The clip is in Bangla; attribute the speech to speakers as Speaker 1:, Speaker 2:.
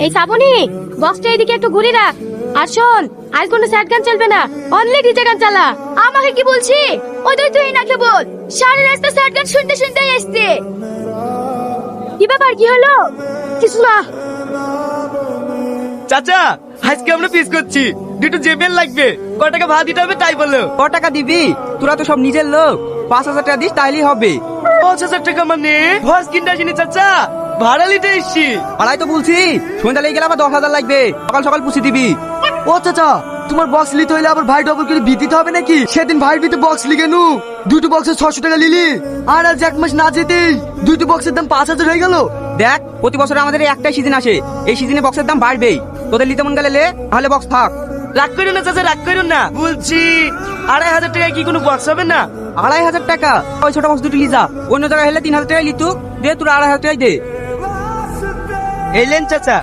Speaker 1: এই শ্রাবণী, বক্সটা এদিকে একটু ঘুরে রাখ। আর শোন, আর কোনো স্যাড গান চলবে না, অনলি ডিজে গান চালা। আমাকে কি বলছি? ওদের তুই নাকি বল, সারা রাস্তা স্যাড গান শুনতে শুনতেই আসছে। কি ব্যাপার, কি হলো? কিছু না।
Speaker 2: চাচা, আজকে আমরা ফিস করছি, দুটো জেবেল লাগবে। ক টাকা ভাড়া দিতে হবে তাই বলো।
Speaker 3: ক টাকা দিবি? তোরা তো সব নিজের লোক, 5,000 টাকা দিস তাইলেই হবে।
Speaker 2: 5,000 টাকা মানে হজ কিনতে আসিনি চাচা, ভাড়া নিতে এসছি।
Speaker 3: পাড়াই তো বলছি, সন্ধ্যা লেগে গেলে আবার 10,000 লাগবে, সকাল সকাল পুষে দিবি।
Speaker 4: ও চাচা, তোমার বক্স নিতে হইলে আবার ভাই ডবল করে বিয়ে দিতে হবে নাকি? সেদিন ভাইয়ের বিতে বক্স লিখে নু, দুটো বক্সে 600 টাকা লিলি, আর আজ 1 মাস না যেতেই দুটো বক্সের দাম 5,000 হয়ে গেল।
Speaker 3: দেখ, প্রতি বছর আমাদের এই একটাই সিজন আসে, এই সিজনে বক্সের দাম বাড়বেই। তোদের নিতে মন গেলে লে, তাহলে বক্স থাক।
Speaker 2: রাগ করুন না চাচা, রাগ করুন না। বলছি 2,500 টাকায় কি কোনো বক্স হবে না?
Speaker 3: 2,500 টাকা? ওই ছোট বক্স দুটো লিজা, অন্য জায়গায় হলে 3,000 টাকা লিতু, দে তোরা 2,500 টাকাই দে।
Speaker 2: এলেন চাচা।